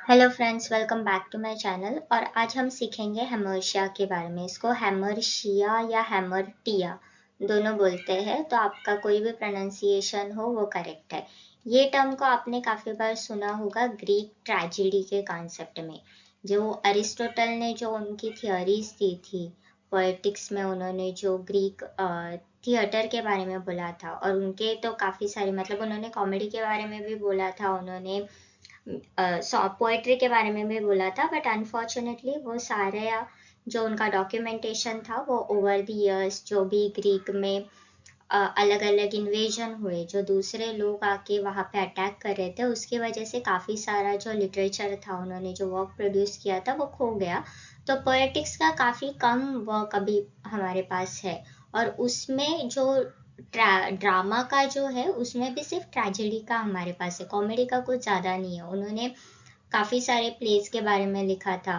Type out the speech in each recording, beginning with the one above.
Hello friends, welcome back to my channel. और आज हम सीखेंगे हेमर्शिया के बारे में। इसको हेमर्शिया या हेमर्टिया दोनों बोलते हैं, तो आपका कोई भी प्रोनाउंसिएशन हो वो करेक्ट है। ये टर्म को आपने काफ़ी बार सुना होगा ग्रीक ट्रेजेडी के कॉन्सेप्ट में। जो अरिस्टोटल ने जो उनकी थियोरीज दी थी पोएटिक्स में, उन्होंने जो ग्रीक थिएटर के बारे में बोला था, और उनके तो काफ़ी सारे मतलब उन्होंने कॉमेडी के बारे में भी बोला था, उन्होंने पोएट्री के बारे में भी बोला था। बट अनफॉर्चुनेटली वो सारे जो उनका डॉक्यूमेंटेशन था वो ओवर द इयर्स जो भी ग्रीक में अलग अलग इन्वेजन हुए, जो दूसरे लोग आके वहाँ पे अटैक कर रहे थे, उसकी वजह से काफ़ी सारा जो लिटरेचर था, उन्होंने जो वर्क प्रोड्यूस किया था वो खो गया। तो पोएटिक्स का काफ़ी कम वर्क अभी हमारे पास है। और उसमें जो ड्रामा का जो है उसमें भी सिर्फ ट्रेजेडी का हमारे पास है, कॉमेडी का कुछ ज़्यादा नहीं है। उन्होंने काफ़ी सारे प्लेस के बारे में लिखा था,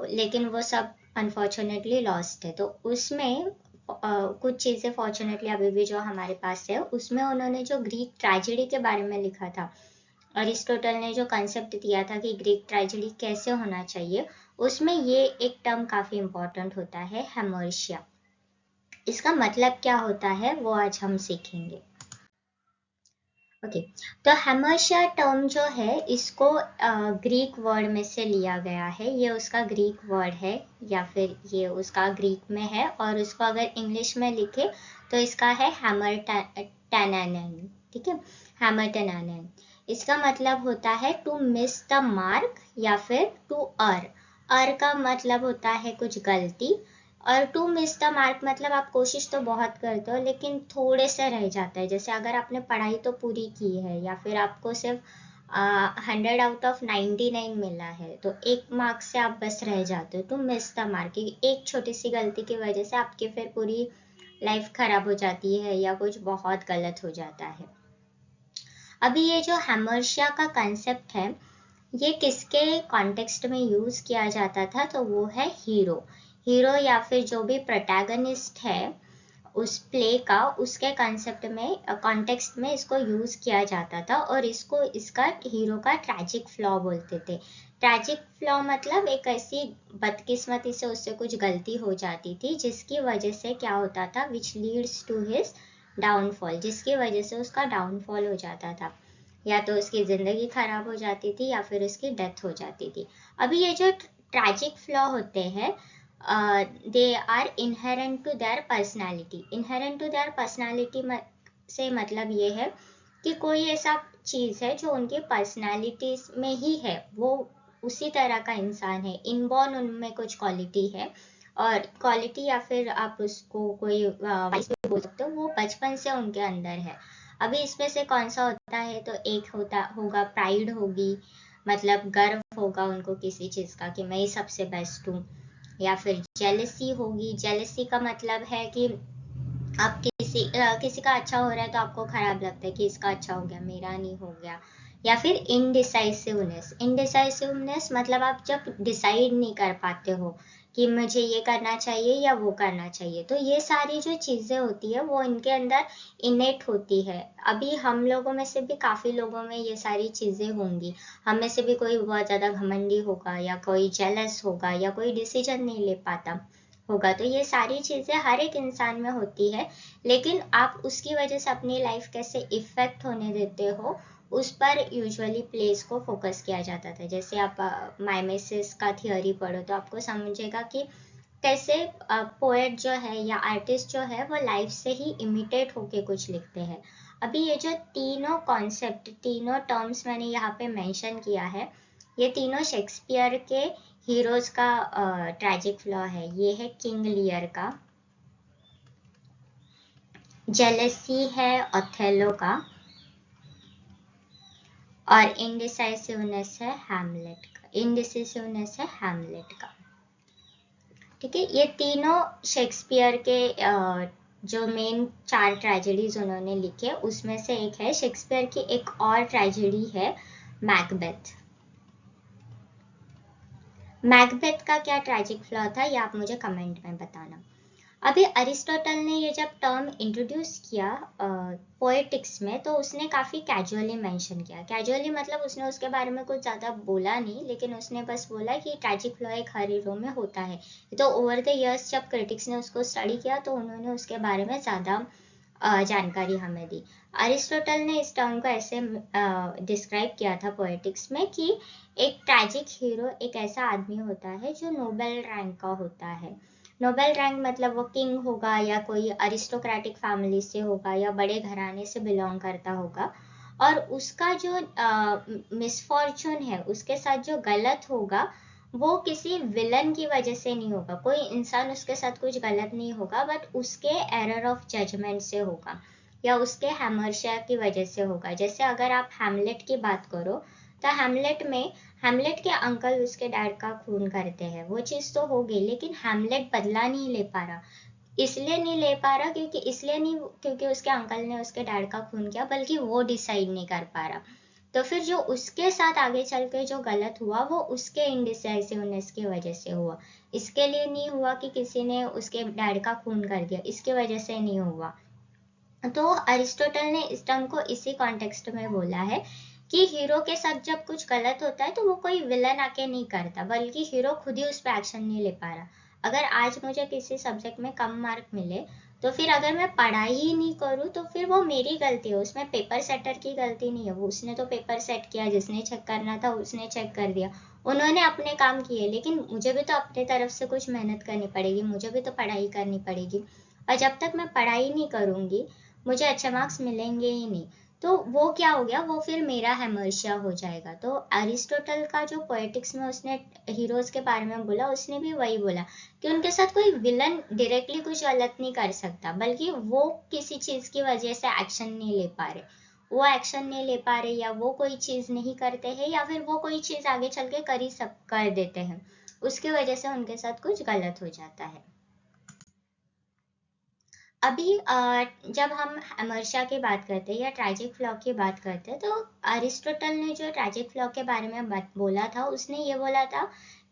लेकिन वो सब अनफॉर्चुनेटली लॉस्ट है। तो उसमें कुछ चीज़ें फॉर्चुनेटली अभी भी जो हमारे पास है, उसमें उन्होंने जो ग्रीक ट्रेजेडी के बारे में लिखा था, अरिस्टोटल ने जो कंसेप्ट दिया था कि ग्रीक ट्रेजेडी कैसे होना चाहिए, उसमें ये एक टर्म काफ़ी इम्पोर्टेंट होता है, हेमर्शिया। इसका मतलब क्या होता है वो आज हम सीखेंगे। ओके, तो हेमर्शिया टर्म जो है इसको ग्रीक वर्ड में से लिया गया है। ये उसका ग्रीक वर्ड है, या फिर ये उसका ग्रीक में है, और उसको अगर इंग्लिश में लिखे तो इसका है हैमर टैनानन। ठीक है, हैमर टैनानन। इसका मतलब होता है टू मिस द मार्क, या फिर टू अर का मतलब होता है कुछ गलती, और टू मिस द मार्क मतलब आप कोशिश तो बहुत करते हो लेकिन थोड़े से रह जाता है। जैसे अगर आपने पढ़ाई तो पूरी की है, या फिर आपको सिर्फ 100 आउट ऑफ 99 मिला है, तो एक मार्क से आप बस रह जाते हो। टू मिस द मार्क, एक छोटी सी गलती की वजह से आपकी फिर पूरी लाइफ खराब हो जाती है, या कुछ बहुत गलत हो जाता है। अभी ये जो हेमर्शिया का कंसेप्ट है, ये किसके कॉन्टेक्स्ट में यूज किया जाता था, तो वो है हीरो या फिर जो भी प्रोटैगनिस्ट है उस प्ले का, उसके कंसेप्ट में कॉन्टेक्स्ट में इसको यूज किया जाता था। और इसको इसका हीरो का ट्रैजिक फ्लॉ बोलते थे। ट्रैजिक फ्लॉ मतलब एक ऐसी बदकिस्मती से उससे कुछ गलती हो जाती थी जिसकी वजह से क्या होता था, which leads to his downfall, जिसकी वजह से उसका डाउनफॉल हो जाता था, या तो उसकी ज़िंदगी खराब हो जाती थी या फिर उसकी डेथ हो जाती थी। अभी ये जो ट्रैजिक फ्लॉ होते हैं, they are inherent to their personality. Inherent to their personality से मतलब ये है कि कोई ऐसा चीज़ है जो उनकी पर्सनालिटी में ही है, वो उसी तरह का इंसान है, इनबॉर्न उनमें कुछ क्वालिटी है। और क्वालिटी या फिर आप उसको कोई वाइस भी बोल सकते हो, वो बचपन से उनके अंदर है। अभी इसमें से कौन सा होता है, तो एक होता होगा प्राइड होगी, मतलब गर्व होगा उनको किसी चीज़ का कि मैं ही सबसे बेस्ट हूँ। या फिर जेलसी होगी, जेलसी का मतलब है कि आप किसी का अच्छा हो रहा है तो आपको खराब लगता है कि इसका अच्छा हो गया, मेरा नहीं हो गया। या फिर इनडिसाइसिवनेस, इनडिसाइसिवनेस मतलब आप जब डिसाइड नहीं कर पाते हो कि मुझे ये करना चाहिए या वो करना चाहिए, तो ये सारी जो चीज़ें होती है वो इनके अंदर इनेट होती है। अभी हम लोगों में से भी काफ़ी लोगों में ये सारी चीज़ें होंगी। हम में से भी कोई बहुत ज़्यादा घमंडी होगा, या कोई जेलस होगा, या कोई डिसीजन नहीं ले पाता होगा। तो ये सारी चीज़ें हर एक इंसान में होती है, लेकिन आप उसकी वजह से अपनी लाइफ कैसे इफ़ेक्ट होने देते हो, उस पर यूजुअली प्लेस को फोकस किया जाता था। जैसे आप माइमेसिस का थियोरी पढ़ो तो आपको समझेगा कि कैसे पोएट जो है या आर्टिस्ट जो है वो लाइफ से ही इमिटेट होके कुछ लिखते हैं। अभी ये जो तीनों कॉन्सेप्ट, तीनों टर्म्स मैंने यहाँ पे मेंशन किया है, ये तीनों शेक्सपियर के हीरोज का ट्रैजिक फ्लॉ है। ये है किंग लियर का, जेलेसी है ओथेलो का, और इनडिसाइसिवनेस है हैमलेट का, इनडिसिसिवनेस है हैमलेट का। ठीक है, ये तीनों शेक्सपियर के जो मेन 4 ट्रेजेडीज उन्होंने लिखे उसमें से एक है। शेक्सपियर की एक और ट्रेजेडी है मैकबेथ। मैकबेथ का क्या ट्रैजिक फ्लॉ था ये आप मुझे कमेंट में बताना। अभी अरिस्टोटल ने ये जब टर्म इंट्रोड्यूस किया पोएटिक्स में, तो उसने काफ़ी कैजुअली मेंशन किया। कैजुअली मतलब उसने उसके बारे में कुछ ज़्यादा बोला नहीं, लेकिन उसने बस बोला कि ट्रैजिक फ्लॉ एक हर हीरो में होता है। तो ओवर द इयर्स जब क्रिटिक्स ने उसको स्टडी किया तो उन्होंने उसके बारे में ज़्यादा जानकारी हमें दी। अरिस्टोटल ने इस टर्म को ऐसे डिस्क्राइब किया था पोएटिक्स में कि एक ट्रैजिक हीरो एक ऐसा आदमी होता है जो नोबेल रैंक का होता है। नोबेल रैंक मतलब वो किंग होगा या कोई अरिस्टोक्रेटिक फैमिली से होगा या बड़े घराने से बिलोंग करता होगा, और उसका जो मिसफॉर्चून है, उसके साथ जो गलत होगा, वो किसी विलन की वजह से नहीं होगा। कोई इंसान उसके साथ कुछ गलत नहीं होगा, बट उसके एरर ऑफ जजमेंट से होगा या उसके हैमरशा की वजह से होगा। जैसे अगर आप हैमलेट की बात करो, तो हैमलेट के अंकल उसके डैड का खून करते हैं, वो चीज़ तो हो गई, लेकिन हैमलेट बदला नहीं ले पा रहा। इसलिए नहीं ले पा रहा क्योंकि उसके अंकल ने उसके डैड का खून किया, बल्कि वो डिसाइड नहीं कर पा रहा। तो फिर जो उसके साथ आगे चल के जो गलत हुआ, वो उसके इनडिसाइसिवनेस की वजह से हुआ। इसके लिए नहीं हुआ कि किसी ने उसके डैड का खून कर दिया, इसकी वजह से नहीं हुआ। तो अरिस्टोटल ने इस टर्म को इसी कॉन्टेक्स्ट में बोला है कि हीरो के साथ जब कुछ गलत होता है तो वो कोई विलन आके नहीं करता, बल्कि हीरो खुद ही उस पर एक्शन नहीं ले पा रहा। अगर आज मुझे किसी सब्जेक्ट में कम मार्क मिले, तो फिर अगर मैं पढ़ाई ही नहीं करूँ तो फिर वो मेरी गलती है, उसमें पेपर सेटर की गलती नहीं है। वो उसने तो पेपर सेट किया, जिसने चेक करना था उसने चेक कर दिया, उन्होंने अपने काम किए, लेकिन मुझे भी तो अपने तरफ से कुछ मेहनत करनी पड़ेगी, मुझे भी तो पढ़ाई करनी पड़ेगी। और जब तक मैं पढ़ाई नहीं करूँगी, मुझे अच्छे मार्क्स मिलेंगे ही नहीं। तो वो क्या हो गया, वो फिर मेरा हैमर्शिया हो जाएगा। तो अरिस्टोटल का जो पोएटिक्स में उसने हीरोज के बारे में बोला, उसने भी वही बोला कि उनके साथ कोई विलन डायरेक्टली कुछ गलत नहीं कर सकता, बल्कि वो किसी चीज की वजह से एक्शन नहीं ले पा रहे, वो एक्शन नहीं ले पा रहे, या वो कोई चीज नहीं करते हैं, या फिर वो कोई चीज आगे चल के कर देते हैं, उसकी वजह से उनके साथ कुछ गलत हो जाता है। अभी जब हम अमरशा की बात करते हैं या ट्रैजिक फ्लॉ की बात करते हैं, तो अरिस्टोटल ने जो ट्रैजिक फ्लॉ के बारे में बोला था, उसने ये बोला था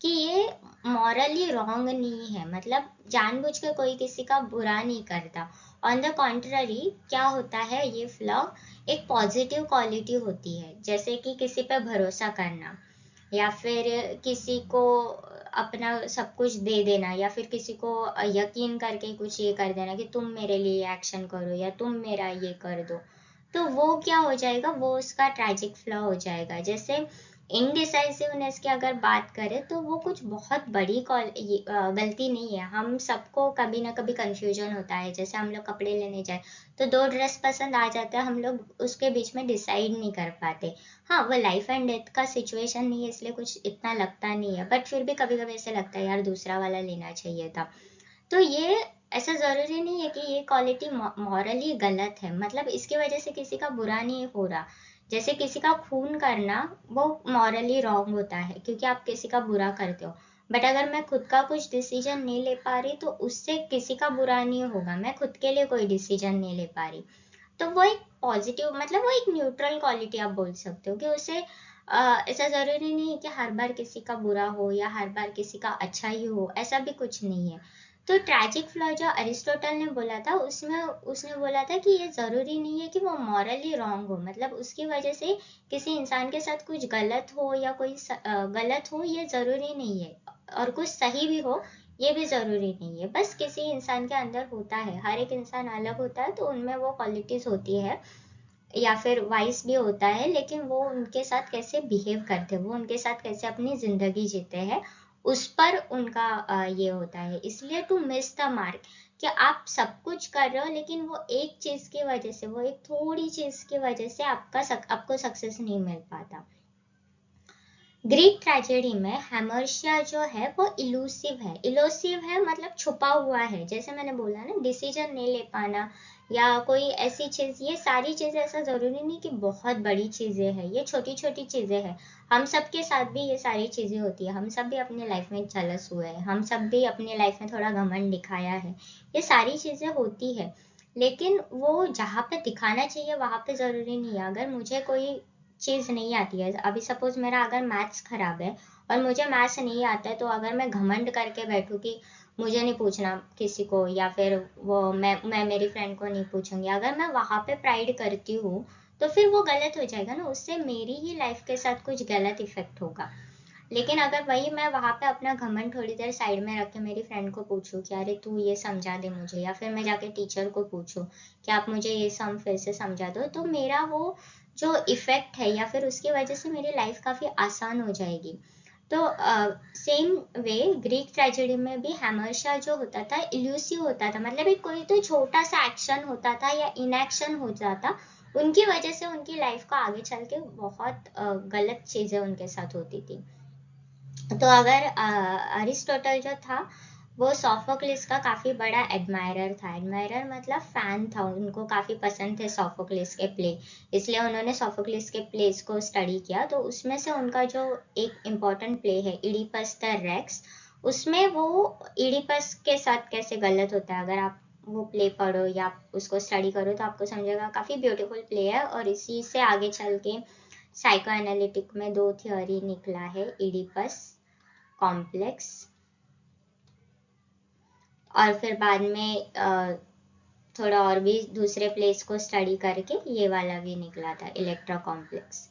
कि ये मॉरली रॉन्ग नहीं है, मतलब जानबूझ के कोई किसी का बुरा नहीं करता। ऑन द कॉन्ट्ररी क्या होता है, ये फ्लॉ एक पॉजिटिव क्वालिटी होती है, जैसे कि किसी पे भरोसा करना, या फिर किसी को अपना सब कुछ दे देना, या फिर किसी को यकीन करके कुछ ये कर देना कि तुम मेरे लिए एक्शन करो या तुम मेरा ये कर दो, तो वो क्या हो जाएगा, वो उसका ट्रैजिक फ्लॉ हो जाएगा। जैसे इनडिसाइसिवनेस की अगर बात करें, तो वो कुछ बहुत बड़ी गलती नहीं है। हम सबको कभी ना कभी कंफ्यूजन होता है, जैसे हम लोग कपड़े लेने जाए तो दो ड्रेस पसंद आ जाते हैं, हम लोग उसके बीच में डिसाइड नहीं कर पाते। हाँ, वो लाइफ एंड डेथ का सिचुएशन नहीं है, इसलिए कुछ इतना लगता नहीं है, बट फिर भी कभी कभी ऐसे लगता है यार दूसरा वाला लेना चाहिए था। तो ये ऐसा जरूरी नहीं है कि ये क्वालिटी मॉरली गलत है, मतलब इसकी वजह से किसी का बुरा नहीं हो रहा। जैसे किसी का खून करना, वो मॉरली रॉन्ग होता है क्योंकि आप किसी का बुरा करते हो, बट अगर मैं खुद का कुछ डिसीजन नहीं ले पा रही, तो उससे किसी का बुरा नहीं होगा, मैं खुद के लिए कोई डिसीजन नहीं ले पा रही। तो वो एक पॉजिटिव, मतलब वो एक न्यूट्रल क्वालिटी आप बोल सकते हो कि उसे ऐसा जरूरी नहीं है कि हर बार किसी का बुरा हो या हर बार किसी का अच्छा ही हो, ऐसा भी कुछ नहीं है। तो ट्रैजिक फ्लॉ जो अरिस्टोटल ने बोला था, उसमें उसने बोला था कि ये जरूरी नहीं है कि वो मॉरली रॉन्ग हो, मतलब उसकी वजह से किसी इंसान के साथ कुछ गलत हो या कोई गलत हो, ये जरूरी नहीं है, और कुछ सही भी हो, ये भी जरूरी नहीं है। बस किसी इंसान के अंदर होता है, हर एक इंसान अलग होता है, तो उनमें वो क्वालिटीज होती है, या फिर वाइस भी होता है, लेकिन वो उनके साथ कैसे बिहेव करते हैं, वो उनके साथ कैसे अपनी जिंदगी जीते हैं, उस पर उनका ये होता है। इसलिए टू मिस द मार्क, कि आप सब कुछ कर रहे हो, लेकिन वो एक चीज की वजह से, वो एक थोड़ी चीज की वजह से आपको सक्सेस नहीं मिल पाता। ग्रीक ट्रेजेडी में हैमर्शिया जो है वो इलूसिव है मतलब छुपा हुआ है। जैसे मैंने बोला ना, डिसीजन नहीं ले पाना या कोई ऐसी चीज, ये सारी चीजें ऐसा जरूरी नहीं कि बहुत बड़ी चीजें हैं, ये छोटी छोटी चीजें हैं। हम सब के साथ भी ये सारी चीजें होती है, हम सब भी अपनी लाइफ में जेलस हुए हैं, हम सब भी अपनी लाइफ में थोड़ा घमंड दिखाया है, ये सारी चीजें होती है। लेकिन वो जहाँ पे दिखाना चाहिए वहां पे जरूरी नहीं है। अगर मुझे कोई चीज नहीं आती है, अभी सपोज मेरा अगर मैथ्स खराब है और मुझे मैथ्स नहीं आता है, तो अगर मैं घमंड करके बैठूं कि मुझे नहीं पूछना किसी को, या फिर वो मैं मेरी फ्रेंड को नहीं पूछूंगी। अगर मैं वहां पे प्राइड करती हूँ तो फिर वो गलत हो जाएगा ना, उससे मेरी ही लाइफ के साथ कुछ गलत इफेक्ट होगा। लेकिन अगर वही मैं वहां पे अपना घमंड थोड़ी देर साइड में रख के मेरी फ्रेंड को पूछूं कि अरे तू ये समझा दे मुझे, या फिर मैं जाके टीचर को पूछूं कि आप मुझे ये सम फिर से समझा दो, तो मेरा वो जो इफेक्ट है या फिर उसकी वजह से मेरी लाइफ काफी आसान हो जाएगी। तो सेम वे ग्रीक ट्रेजेडी में भी हमेशा जो होता था इल्यूसिव होता था, मतलब एक कोई तो छोटा सा एक्शन होता था या इनएक्शन हो जाता, उनकी वजह से उनकी लाइफ को आगे चल के बहुत गलत चीजें उनके साथ होती थी। तो अगर अरिस्टोटल जो था वो सोफोक्लिस का काफी बड़ा एडमायरर था। एडमायरर मतलब फैन था, उनको काफी पसंद थे सोफोक्लिस के प्ले, इसलिए उन्होंने सोफोक्लिस के प्लेस को स्टडी किया। तो उसमें से उनका जो एक इम्पोर्टेंट प्ले है इडिपस द रेक्स, उसमें वो इडिपस के साथ कैसे गलत होता है, अगर आप वो प्ले पढ़ो या उसको स्टडी करो तो आपको समझेगा। काफी ब्यूटीफुल प्ले है, और इसी से आगे चल के साइको एनालिटिक में दो थियोरी निकला है, इडिपस कॉम्प्लेक्स, और फिर बाद में थोड़ा और भी दूसरे प्लेस को स्टडी करके ये वाला भी निकला था, इलेक्ट्रा कॉम्प्लेक्स।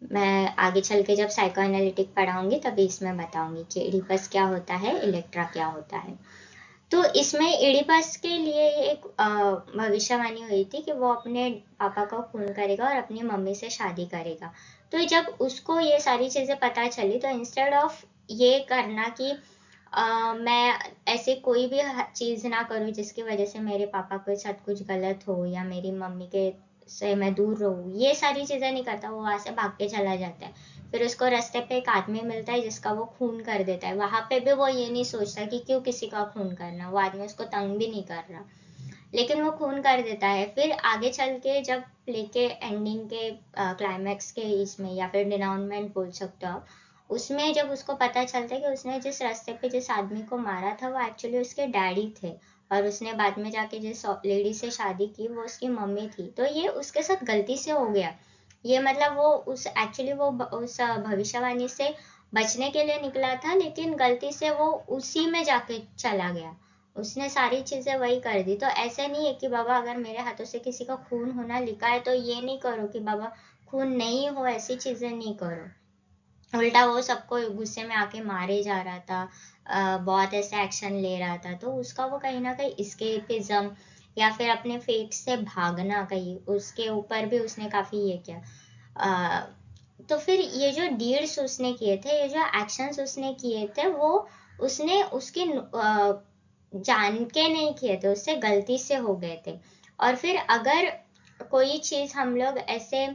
मैं आगे चल के जब साइको एनालिटिक पढ़ाऊंगी तभी इसमें बताऊंगी कि इडिपस क्या होता है, इलेक्ट्रा क्या होता है। तो इसमें इडिपस के लिए एक भविष्यवाणी हुई थी कि वो अपने पापा को खून करेगा और अपनी मम्मी से शादी करेगा। तो जब उसको ये सारी चीजें पता चली तो इंस्टेड ऑफ ये करना कि मैं ऐसे कोई भी चीज ना करूँ जिसकी वजह से मेरे पापा के साथ कुछ गलत हो या मेरी मम्मी के से मैं दूर रहूँ, ये सारी चीजें नहीं करता, वो वहां से भाग के चला जाता है। फिर उसको रास्ते पे एक आदमी मिलता है जिसका वो खून कर देता है। वहां पे भी वो ये नहीं सोचता कि क्यों किसी का खून करना, वो आदमी उसको तंग भी नहीं कर रहा, लेकिन वो खून कर देता है। फिर आगे चल के जब प्ले के एंडिंग के क्लाइमैक्स के इसमें, या फिर डिनाउंसमेंट बोल सकते हो आप, उसमें जब उसको पता चलता है कि उसने जिस रास्ते पे जिस आदमी को मारा था वो एक्चुअली उसके डैडी थे, और उसने बाद में जाके जिस लेडी से शादी की वो उसकी मम्मी थी, तो ये उसके साथ गलती से हो गया। ये मतलब वो उस एक्चुअली वो उस भविष्यवाणी से बचने के लिए निकला था, लेकिन गलती से वो उसी में जाके चला गया, उसने सारी चीजें वही कर दी। तो ऐसे नहीं है कि बाबा अगर मेरे हाथों से किसी का खून होना लिखा है तो ये नहीं करो कि बाबा खून नहीं हो, ऐसी चीजें नहीं करो। उल्टा वो सबको गुस्से में आके मारे जा रहा था, बहुत ऐसे एक्शन ले रहा था, तो उसका वो कहीं ना कहीं इस्केपिज्म या फिर अपने फेट से भागना, कहीं उसके ऊपर भी उसने काफी ये किया। तो फिर ये जो डीड्स उसने किए थे, ये जो एक्शंस उसने किए थे, वो उसने उसके जान के नहीं किए थे, उससे गलती से हो गए थे। और फिर अगर कोई चीज हम लोग ऐसे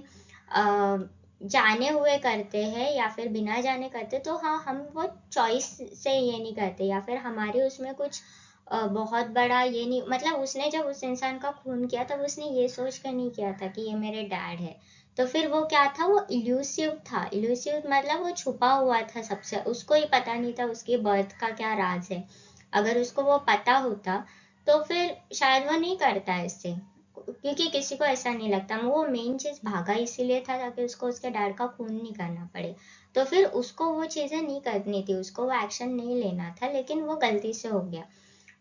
जाने हुए करते हैं या फिर बिना जाने करते, तो हाँ हम वो चॉइस से ये नहीं करते, या फिर हमारे उसमें कुछ बहुत बड़ा ये नहीं, मतलब उसने जब उस इंसान का खून किया तब उसने ये सोच कर नहीं किया था कि ये मेरे डैड है। तो फिर वो क्या था, वो इल्यूसिव था। इल्यूसिव मतलब वो छुपा हुआ था सबसे, उसको ही पता नहीं था उसकी बर्थ का क्या राज है। अगर उसको वो पता होता तो फिर शायद वो नहीं करता ऐसे, क्योंकि किसी को ऐसा नहीं लगता। वो मेन चीज भागा इसीलिए था ताकि उसको उसके डैड का खून नहीं करना पड़े। तो फिर उसको वो चीजें नहीं करनी थी, उसको वो एक्शन नहीं लेना था, लेकिन वो गलती से हो गया।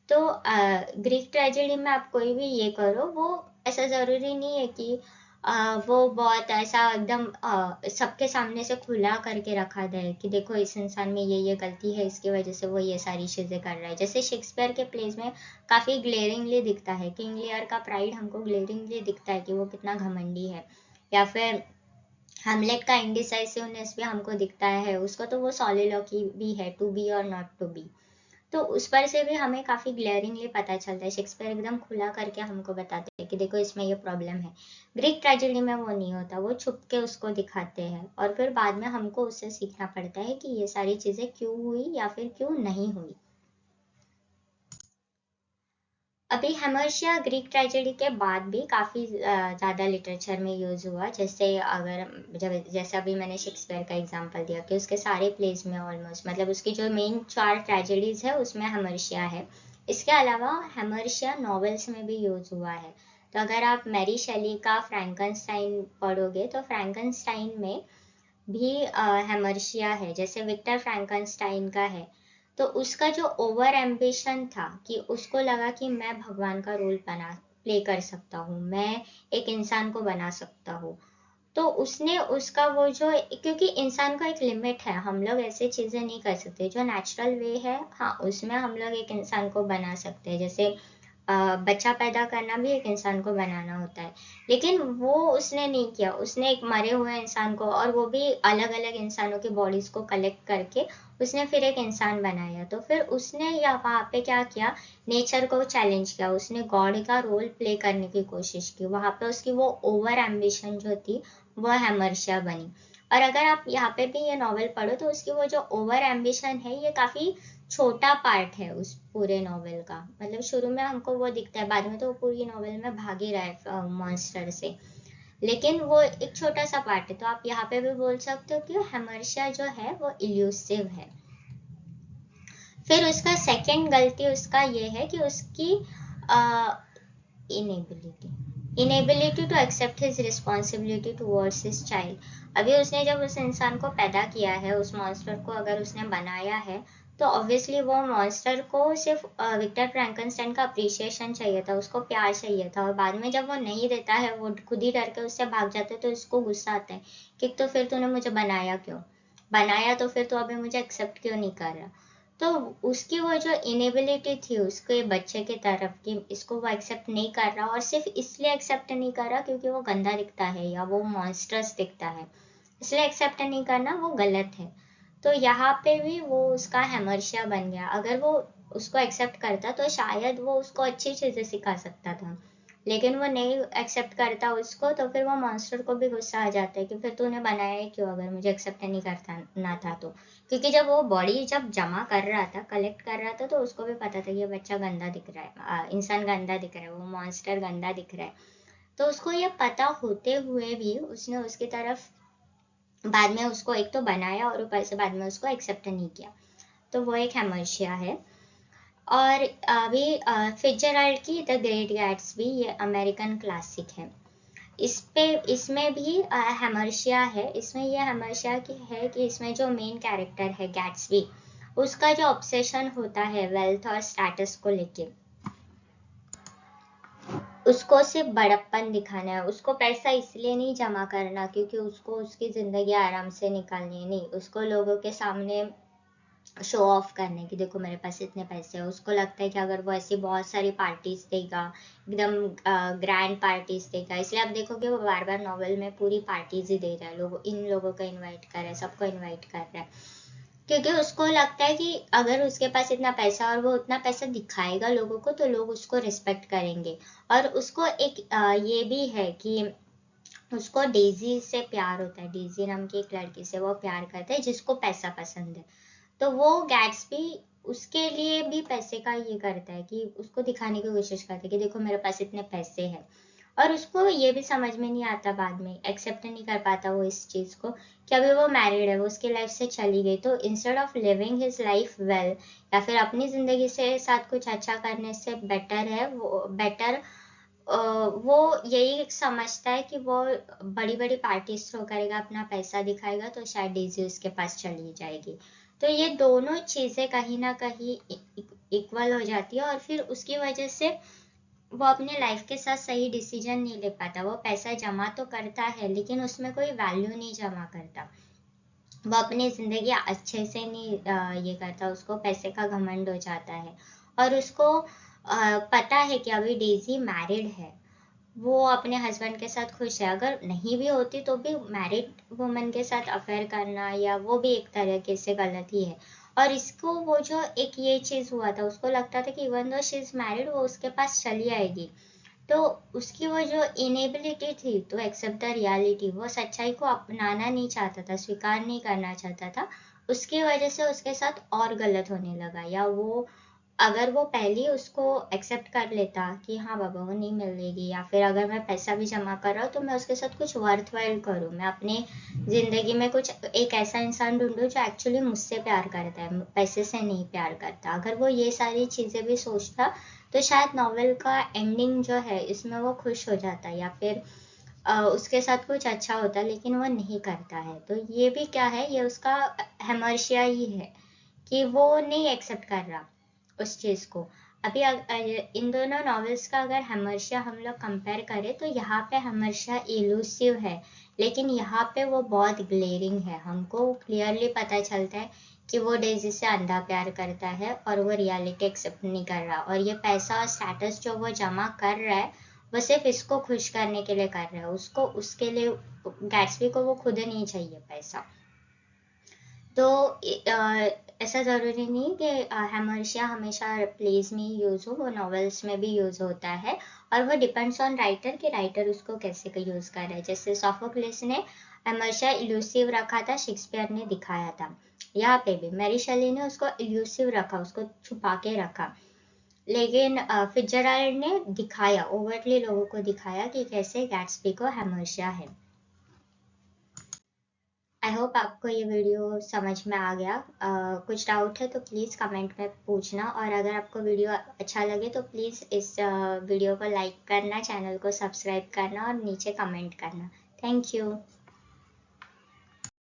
तो ग्रीक ट्रेजेडी में आप कोई भी ये करो, वो ऐसा जरूरी नहीं है कि वो बहुत ऐसा एकदम सबके सामने से खुला करके रखा जाए कि देखो इस इंसान में ये गलती है, इसकी वजह से वो ये सारी चीजें कर रहा है। जैसे शेक्सपियर के प्लेस में काफी ग्लेरिंगली दिखता है, किंग लियर का प्राइड हमको ग्लेरिंगली दिखता है कि वो कितना घमंडी है, या फिर हेमलेट का इंडिसाइसिवनेस भी हमको दिखता है, उसको तो वो सॉलिलोकी भी है, टू बी और नॉट टू बी। तो उस पर से भी हमें काफी ग्लेयरिंगली पता चलता है, शेक्सपियर एकदम खुला करके हमको बताते हैं कि देखो इसमें ये प्रॉब्लम है। ग्रीक ट्रेजेडी में वो नहीं होता, वो छुप के उसको दिखाते हैं, और फिर बाद में हमको उससे सीखना पड़ता है कि ये सारी चीजें क्यों हुई या फिर क्यों नहीं हुई। अभी हेमर्शिया ग्रीक ट्रेजेडी के बाद भी काफी ज्यादा लिटरेचर में यूज हुआ। जैसे अगर जब जैसे अभी मैंने शेक्सपियर का एग्जांपल दिया कि उसके सारे प्लेज में ऑलमोस्ट, मतलब उसकी जो मेन 4 ट्रेजेडीज है उसमें हेमर्शिया है। इसके अलावा हेमर्शिया नॉवेल्स में भी यूज हुआ है। तो अगर आप मैरी शेली का फ्रैंकनस्टाइन पढ़ोगे तो फ्रैंकनस्टाइन में भी हेमर्शिया है, जैसे विक्टर फ्रैंकनस्टाइन का है। तो उसका जो ओवर एम्बिशन था कि उसको लगा कि मैं भगवान का रोल प्ले कर सकता हूँ, मैं एक इंसान को बना सकता हूँ, तो उसने उसका वो जो, क्योंकि इंसान का एक लिमिट है, हम लोग ऐसे चीजें नहीं कर सकते जो नेचुरल वे है, हाँ उसमें हम लोग एक इंसान को बना सकते हैं, जैसे बच्चा पैदा करना भी एक इंसान को बनाना होता है, लेकिन वो उसने नहीं किया, उसने एक मरे हुए इंसान को, और वो भी अलग अलग इंसानों की बॉडीज को कलेक्ट करके उसने फिर एक इंसान बनाया। तो फिर उसने या वहाँ पे क्या किया, नेचर को चैलेंज किया, उसने गॉड का रोल प्ले करने की कोशिश की, वहाँ पे उसकी वो ओवर एम्बिशन जो थी वो हेमर्शिया बनी। और अगर आप यहाँ पे भी ये नॉवेल पढ़ो तो उसकी वो जो ओवर एम्बिशन है ये काफी छोटा पार्ट है उस पूरे नॉवेल का, मतलब शुरू में हमको वो दिखता है, बाद में तो वो पूरी नॉवेल में भाग ही रहा है मॉन्स्टर से, लेकिन वो एक छोटा सा पार्ट है। तो आप यहाँ पे भी बोल सकते हो कि हेमर्शिया जो है वो इल्यूसिव है। फिर उसका सेकंड गलती उसका ये है कि उसकी inability to accept his responsibility towards his child. अभी उसने जब उस इंसान को पैदा किया है, उस मॉन्स्टर को अगर उसने बनाया है, तो ऑब्वियसली वो मॉन्स्टर को सिर्फ विक्टर फ्रैंकनस्टाइन का अप्रिशिएशन चाहिए था, उसको प्यार चाहिए था, और बाद में जब वो नहीं देता है, वो खुद ही डर के उससे भाग जाते हैं, तो उसको गुस्सा आता है कि तो फिर तूने मुझे बनाया क्यों, बनाया तो फिर तो अभी मुझे एक्सेप्ट क्यों नहीं कर रहा। तो उसकी वो जो इनेबिलिटी थी उसके बच्चे की तरफ की, इसको वो एक्सेप्ट नहीं कर रहा, और सिर्फ इसलिए एक्सेप्ट नहीं कर रहा क्योंकि वो गंदा दिखता है या वो मॉन्स्टर्स दिखता है, इसलिए एक्सेप्ट नहीं करना वो गलत है। तो यहाँ पे भी वो उसका हेमर्शिया बन गया। अगर वो उसको एक्सेप्ट करता तो शायद वो उसको अच्छी चीजें सिखा सकता था, लेकिन वो नहीं एक्सेप्ट करता उसको, तो फिर वो मॉन्स्टर को भी गुस्सा आ जाता है कि फिर तूने बनाया है क्यों अगर मुझे एक्सेप्ट नहीं करता ना था तो। क्योंकि जब वो बॉडी जब जमा कर रहा था, कलेक्ट कर रहा था, तो उसको भी पता था कि ये बच्चा गंदा दिख रहा है, इंसान गंदा दिख रहा है, वो मॉन्स्टर गंदा दिख रहा है। तो उसको ये पता होते हुए भी उसने उसकी तरफ बाद में उसको एक तो बनाया और ऊपर से बाद में उसको एक्सेप्ट नहीं किया। तो वो एक हेमर्शिया है। और अभी फिट्जरल्ड की द ग्रेट गैट्सबी, ये अमेरिकन क्लासिक है। इसमें भी हेमर्शिया है। इसमें ये हेमर्शिया की है कि इसमें जो मेन कैरेक्टर है गैट्सबी, उसका जो ऑब्सेशन होता है वेल्थ और स्टेटस को लेके, उसको सिर्फ बड़प्पन दिखाना है, उसको पैसा इसलिए नहीं जमा करना क्योंकि उसको उसकी जिंदगी आराम से निकालनी है, नहीं, उसको लोगों के सामने शो ऑफ करने की, देखो मेरे पास इतने पैसे हैं। उसको लगता है कि अगर वो ऐसी बहुत सारी पार्टीज देगा, एकदम ग्रैंड पार्टीज देगा, इसलिए आप देखोगे वो बार बार नॉवेल में पूरी पार्टीज ही दे रहा है, लोग इन लोगों को इनवाइट कर रहा है, सबको इनवाइट कर रहा है, क्योंकि उसको लगता है कि अगर उसके पास इतना पैसा और वो उतना पैसा दिखाएगा लोगों को तो लोग उसको रिस्पेक्ट करेंगे। और उसको एक ये भी है कि उसको डेजी से प्यार होता है, डेजी नाम की एक लड़की से वो प्यार करता है जिसको पैसा पसंद है। तो वो गैट्सबी उसके लिए भी पैसे का ये करता है कि उसको दिखाने की कोशिश करता है कि देखो मेरे पास इतने पैसे हैं। और उसको ये भी समझ में नहीं आता, बाद में एक्सेप्ट नहीं कर पाता वो इस चीज को कि अभी वो मैरिड है, वो उसकी लाइफ से चली गई, तो instead of living his life well या फिर अपनी जिंदगी से साथ कुछ अच्छा करने से बेटर है वो बेटर वो यही समझता है कि वो बड़ी बड़ी पार्टीज थ्रो करेगा, अपना पैसा दिखाएगा, तो शायद डेजी उसके पास चली जाएगी। तो ये दोनों चीजें कहीं ना कहीं इक्वल हो जाती है, और फिर उसकी वजह से वो अपने लाइफ के साथ सही डिसीजन नहीं ले पाता। वो पैसा जमा तो करता है लेकिन उसमें कोई वैल्यू नहीं जमा करता, वो अपनी जिंदगी अच्छे से नहीं ये करता, उसको पैसे का घमंड हो जाता है। और उसको पता है कि अभी डेजी मैरिड है, वो अपने हस्बैंड के साथ खुश है, अगर नहीं भी होती तो भी मैरिड वुमन के साथ अफेयर करना या वो भी एक तरीके से गलत ही है। और इसको वो जो एक ये चीज हुआ था, उसको लगता था कि even though she is married वो उसके पास चली आएगी, तो उसकी वो जो इनेबिलिटी थी टू एक्सेप्ट द रियलिटी, वो सच्चाई को अपनाना नहीं चाहता था, स्वीकार नहीं करना चाहता था, उसकी वजह से उसके साथ और गलत होने लगा। या वो अगर वो पहले उसको एक्सेप्ट कर लेता कि हाँ बाबा वो नहीं मिलेगी, या फिर अगर मैं पैसा भी जमा कर रहा हूँ तो मैं उसके साथ कुछ वर्थ वाइल करूँ, मैं अपने जिंदगी में कुछ एक ऐसा इंसान ढूंढूं जो एक्चुअली मुझसे प्यार करता है, पैसे से नहीं प्यार करता, अगर वो ये सारी चीजें भी सोचता तो शायद नॉवेल का एंडिंग जो है इसमें वो खुश हो जाता या फिर उसके साथ कुछ अच्छा होता, लेकिन वो नहीं करता है। तो ये भी क्या है, ये उसका हेमर्शिया ही है कि वो नहीं एक्सेप्ट कर रहा उस चीज़ को। अभी इन दोनों नॉवेल्स का अगर हमेशा हम लोग कंपेयर करें तो यहाँ पे हमेशा इलूसिव है, लेकिन यहाँ पे वो बहुत ग्लेरिंग है। हमको क्लियरली पता चलता है कि वो डेज़ी से अंधा प्यार करता है और वो रियलिटी एक्सेप्ट नहीं कर रहा, और ये पैसा और स्टेटस जो वो जमा कर रहा है वो सिर्फ इसको खुश करने के लिए कर रहा है। उसको उसके लिए गैट्सबी को वो खुद नहीं चाहिए पैसा। तो ऐसा ज़रूरी नहीं कि हमेशा हमेशा प्लेज में ही यूज़ हो, वो नॉवेल्स में भी यूज़ होता है, और वो डिपेंड्स ऑन राइटर कि राइटर उसको कैसे यूज़ कर रहा है। जैसे सोफोक्लिस ने हमेशा इल्यूसिव रखा था, शेक्सपियर ने दिखाया था। यहाँ पे भी मैरी शेली ने उसको इल्यूसिव रखा, उसको छुपा के रखा, लेकिन फिट्जराल्ड ने दिखाया, ओवरटली लोगों को दिखाया कि कैसे गैट्सबी को हमेशा है। आई होप आपको ये वीडियो समझ में आ गया। कुछ डाउट है तो प्लीज़ कमेंट में पूछना, और अगर आपको वीडियो अच्छा लगे तो प्लीज़ इस वीडियो को लाइक करना, चैनल को सब्सक्राइब करना और नीचे कमेंट करना। Thank you.